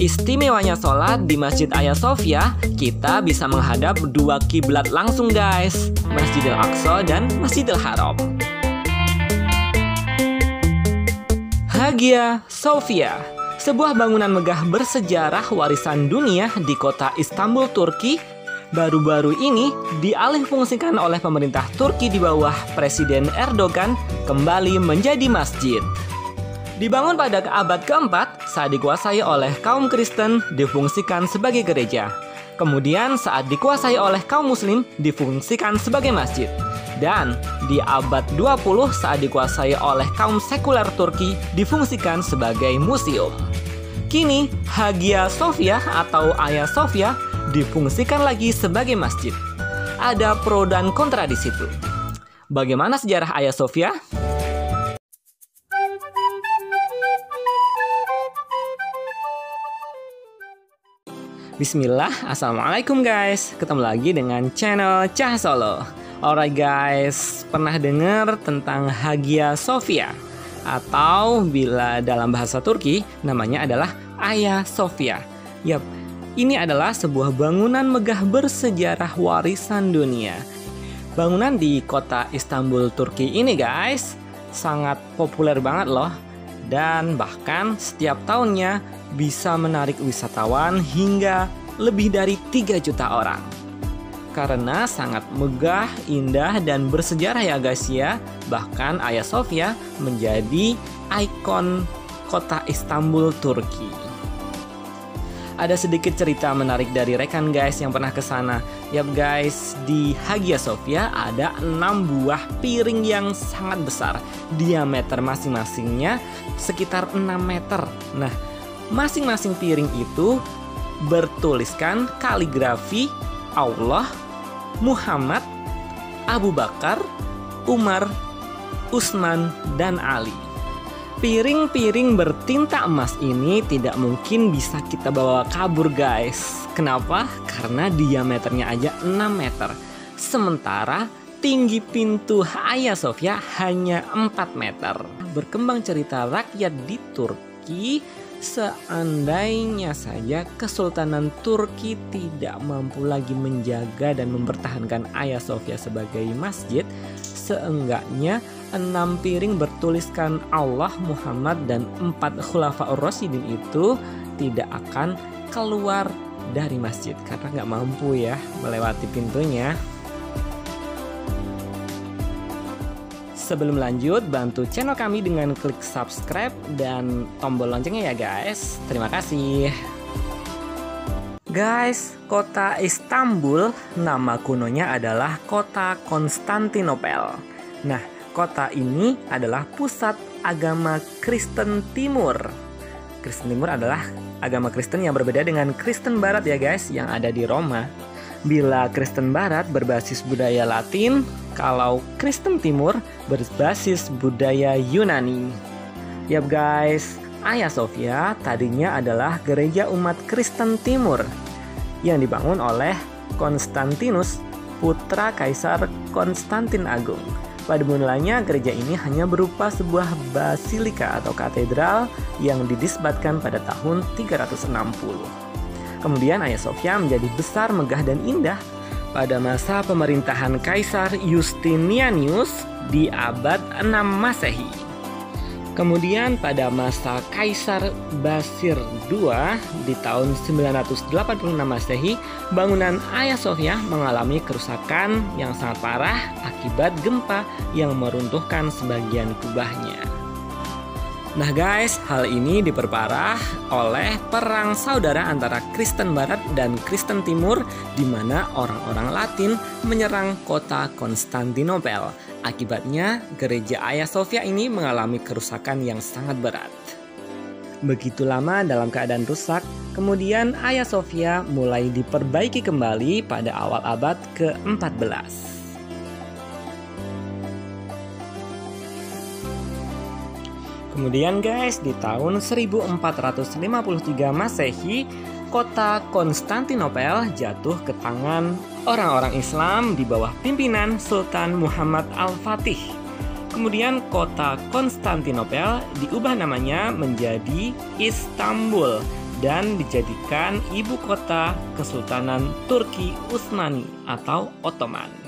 istimewanya sholat di Masjid Hagia Sophia, kita bisa menghadap dua kiblat langsung guys, Masjidil Aqsa dan Masjidil Haram. Hagia Sophia, sebuah bangunan megah bersejarah warisan dunia di kota Istanbul, Turki. Baru-baru ini dialihfungsikan oleh pemerintah Turki di bawah Presiden Erdogan kembali menjadi masjid. Dibangun pada abad keempat saat dikuasai oleh kaum Kristen difungsikan sebagai gereja. Kemudian saat dikuasai oleh kaum Muslim difungsikan sebagai masjid. Dan di abad 20 saat dikuasai oleh kaum sekuler Turki difungsikan sebagai museum. Kini Hagia Sophia atau Hagia Sophia difungsikan lagi sebagai masjid. Ada pro dan kontra di situ. Bagaimana sejarah Hagia Sophia? Bismillah, assalamualaikum guys. Ketemu lagi dengan channel Cah Solo. Alright guys, pernah dengar tentang Hagia Sophia? Atau bila dalam bahasa Turki namanya adalah Hagia Sophia. Yap, ini adalah sebuah bangunan megah bersejarah warisan dunia. Bangunan di kota Istanbul, Turki ini guys, sangat populer banget loh. Dan bahkan setiap tahunnya bisa menarik wisatawan hingga lebih dari 3 juta orang. Karena sangat megah, indah, dan bersejarah ya guys ya. Bahkan Hagia Sophia menjadi ikon kota Istanbul, Turki. Ada sedikit cerita menarik dari rekan guys yang pernah ke sana. Yap guys, di Hagia Sophia ada 6 buah piring yang sangat besar. Diameter masing-masingnya sekitar 6 meter. Nah, masing-masing piring itu bertuliskan kaligrafi Allah, Muhammad, Abu Bakar, Umar, Utsman, dan Ali. Piring-piring bertinta emas ini tidak mungkin bisa kita bawa kabur guys. Kenapa? Karena diameternya aja 6 meter. Sementara tinggi pintu Hagia Sophia hanya 4 meter. Berkembang cerita rakyat di Turki, seandainya saja Kesultanan Turki tidak mampu lagi menjaga dan mempertahankan Hagia Sophia sebagai masjid, seenggaknya 6 piring bertuliskan Allah, Muhammad, dan 4 Khulafaur Rasyidin itu tidak akan keluar dari masjid karena nggak mampu ya melewati pintunya. Sebelum lanjut, bantu channel kami dengan klik subscribe dan tombol loncengnya ya guys. Terima kasih. Guys, kota Istanbul nama kunonya adalah kota Konstantinopel. Nah, kota ini adalah pusat agama Kristen Timur. Kristen Timur adalah agama Kristen yang berbeda dengan Kristen Barat ya guys, yang ada di Roma. Bila Kristen Barat berbasis budaya Latin, kalau Kristen Timur berbasis budaya Yunani. Yap guys, Hagia Sophia tadinya adalah gereja umat Kristen Timur yang dibangun oleh Konstantinus, putra Kaisar Konstantin Agung. Pada mulanya gereja ini hanya berupa sebuah basilika atau katedral yang didisbatkan pada tahun 360. Kemudian Hagia Sophia menjadi besar, megah, dan indah pada masa pemerintahan Kaisar Justinianus di abad 6 Masehi. Kemudian pada masa Kaisar Basir II di tahun 986 Masehi, bangunan Hagia Sophia mengalami kerusakan yang sangat parah akibat gempa yang meruntuhkan sebagian kubahnya. Nah guys, hal ini diperparah oleh perang saudara antara Kristen Barat dan Kristen Timur, di mana orang-orang Latin menyerang kota Konstantinopel. Akibatnya, gereja Hagia Sophia ini mengalami kerusakan yang sangat berat. Begitu lama dalam keadaan rusak, kemudian Hagia Sophia mulai diperbaiki kembali pada awal abad ke-14. Kemudian guys, di tahun 1453 Masehi, kota Konstantinopel jatuh ke tangan orang-orang Islam di bawah pimpinan Sultan Muhammad Al-Fatih. Kemudian kota Konstantinopel diubah namanya menjadi Istanbul dan dijadikan ibu kota Kesultanan Turki Utsmani atau Ottoman.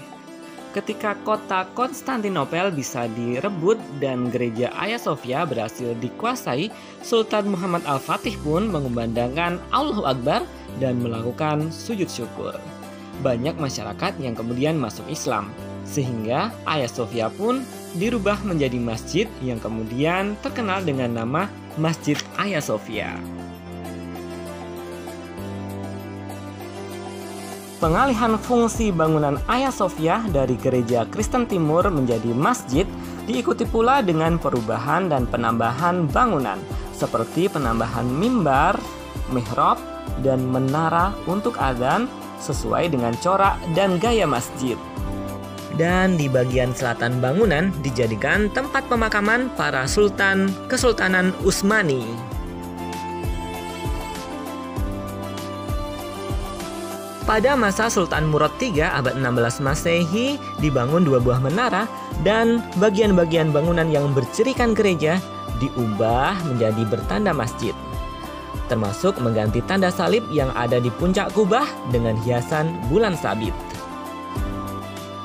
Ketika kota Konstantinopel bisa direbut dan gereja Hagia Sophia berhasil dikuasai, Sultan Muhammad Al-Fatih pun mengumandangkan Allahu Akbar dan melakukan sujud syukur. Banyak masyarakat yang kemudian masuk Islam, sehingga Hagia Sophia pun dirubah menjadi masjid yang kemudian terkenal dengan nama Masjid Hagia Sophia. Pengalihan fungsi bangunan Hagia Sophia dari gereja Kristen Timur menjadi masjid diikuti pula dengan perubahan dan penambahan bangunan seperti penambahan mimbar, mihrab, dan menara untuk adzan sesuai dengan corak dan gaya masjid. Dan di bagian selatan bangunan dijadikan tempat pemakaman para sultan Kesultanan Utsmani. Pada masa Sultan Murad III abad 16 Masehi dibangun dua buah menara dan bagian-bagian bangunan yang bercirikan gereja diubah menjadi bertanda masjid, termasuk mengganti tanda salib yang ada di puncak kubah dengan hiasan bulan sabit.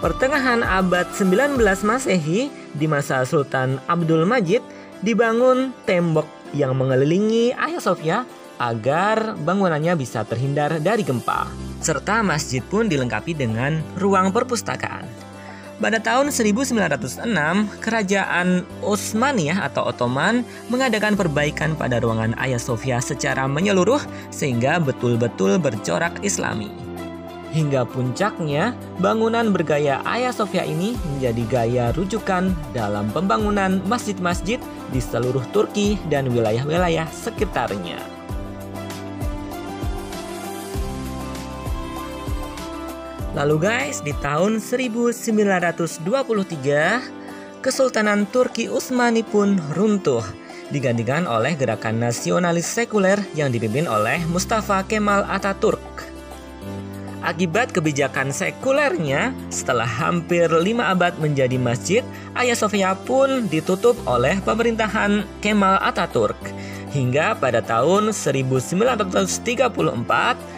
Pertengahan abad 19 Masehi di masa Sultan Abdul Majid dibangun tembok yang mengelilingi Hagia Sophia agar bangunannya bisa terhindar dari gempa. Serta masjid pun dilengkapi dengan ruang perpustakaan. Pada tahun 1906, Kerajaan Utsmaniyah atau Ottoman mengadakan perbaikan pada ruangan Hagia Sophia secara menyeluruh sehingga betul-betul bercorak Islami. Hingga puncaknya, bangunan bergaya Hagia Sophia ini menjadi gaya rujukan dalam pembangunan masjid-masjid di seluruh Turki dan wilayah-wilayah sekitarnya. Lalu guys, di tahun 1923, Kesultanan Turki Utsmani pun runtuh, digantikan oleh gerakan nasionalis sekuler yang dipimpin oleh Mustafa Kemal Atatürk. Akibat kebijakan sekulernya, setelah hampir 5 abad menjadi masjid, Hagia Sophia pun ditutup oleh pemerintahan Kemal Atatürk. Hingga pada tahun 1934,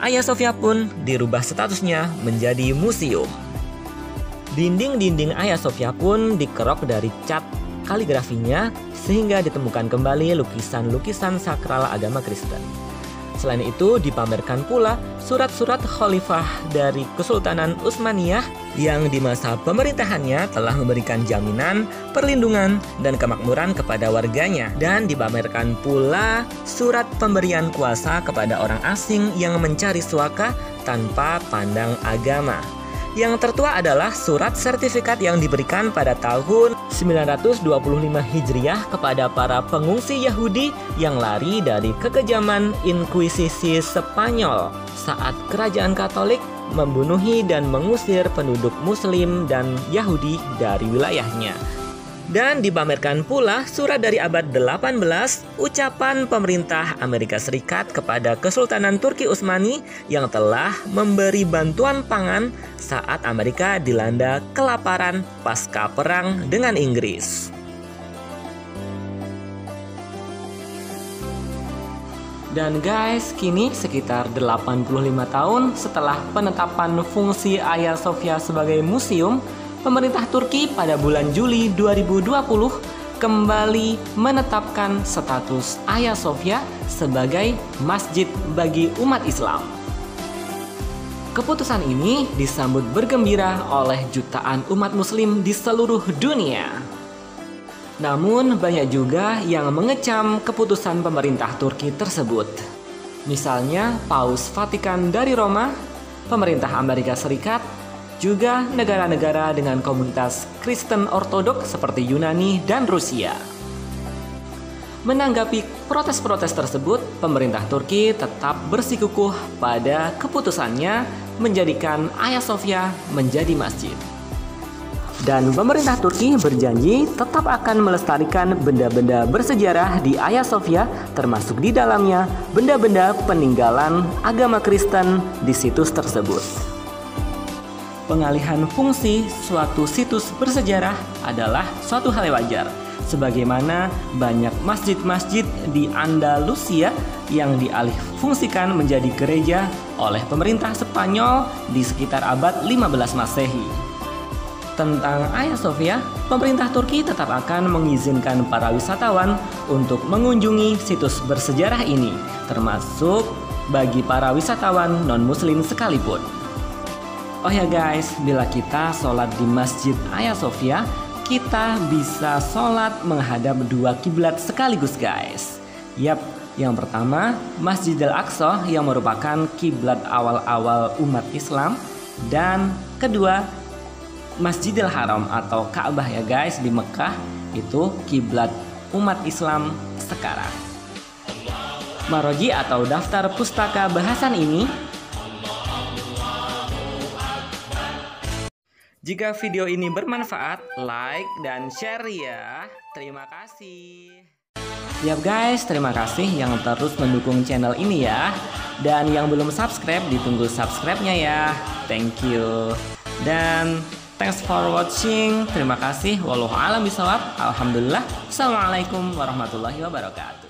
Hagia Sophia pun dirubah statusnya menjadi museum. Dinding-dinding Hagia Sophia pun dikerok dari cat kaligrafinya sehingga ditemukan kembali lukisan-lukisan sakral agama Kristen. Selain itu dipamerkan pula surat-surat khalifah dari Kesultanan Utsmaniyah yang di masa pemerintahannya telah memberikan jaminan, perlindungan, dan kemakmuran kepada warganya. Dan dipamerkan pula surat pemberian kuasa kepada orang asing yang mencari suaka tanpa pandang agama. Yang tertua adalah surat sertifikat yang diberikan pada tahun 925 Hijriah kepada para pengungsi Yahudi yang lari dari kekejaman Inkuisisi Spanyol saat kerajaan Katolik membunuhi dan mengusir penduduk Muslim dan Yahudi dari wilayahnya. Dan dipamerkan pula surat dari abad 18, ucapan pemerintah Amerika Serikat kepada Kesultanan Turki Utsmani yang telah memberi bantuan pangan saat Amerika dilanda kelaparan pasca perang dengan Inggris. Dan guys, kini sekitar 85 tahun setelah penetapan fungsi Hagia Sophia sebagai museum, pemerintah Turki pada bulan Juli 2020 kembali menetapkan status Hagia Sophia sebagai masjid bagi umat Islam. Keputusan ini disambut bergembira oleh jutaan umat muslim di seluruh dunia. Namun banyak juga yang mengecam keputusan pemerintah Turki tersebut. Misalnya Paus Vatikan dari Roma, pemerintah Amerika Serikat, juga negara-negara dengan komunitas Kristen Ortodoks seperti Yunani dan Rusia. Menanggapi protes-protes tersebut, pemerintah Turki tetap bersikukuh pada keputusannya menjadikan Hagia Sophia menjadi masjid. Dan pemerintah Turki berjanji tetap akan melestarikan benda-benda bersejarah di Hagia Sophia, termasuk di dalamnya benda-benda peninggalan agama Kristen di situs tersebut. Pengalihan fungsi suatu situs bersejarah adalah suatu hal yang wajar. sebagaimana banyak masjid-masjid di Andalusia yang dialih fungsikan menjadi gereja oleh pemerintah Spanyol di sekitar abad 15 Masehi. Tentang Hagia Sophia, pemerintah Turki tetap akan mengizinkan para wisatawan untuk mengunjungi situs bersejarah ini, termasuk bagi para wisatawan non-muslim sekalipun. Oh ya guys, bila kita sholat di Masjid Hagia Sophia, kita bisa sholat menghadap dua kiblat sekaligus guys. Yap, yang pertama Masjid Al-Aqsa yang merupakan kiblat awal-awal umat Islam, dan kedua Masjidil Haram atau Ka'bah ya guys di Mekah, itu kiblat umat Islam sekarang. Maroji atau daftar pustaka bahasan ini. Jika video ini bermanfaat, like dan share ya. Terima kasih. Yap guys, terima kasih yang terus mendukung channel ini ya. Dan yang belum subscribe, ditunggu subscribe-nya ya. Thank you. Dan thanks for watching. Terima kasih. Wallahu a'lam bishawab. Alhamdulillah. Assalamualaikum warahmatullahi wabarakatuh.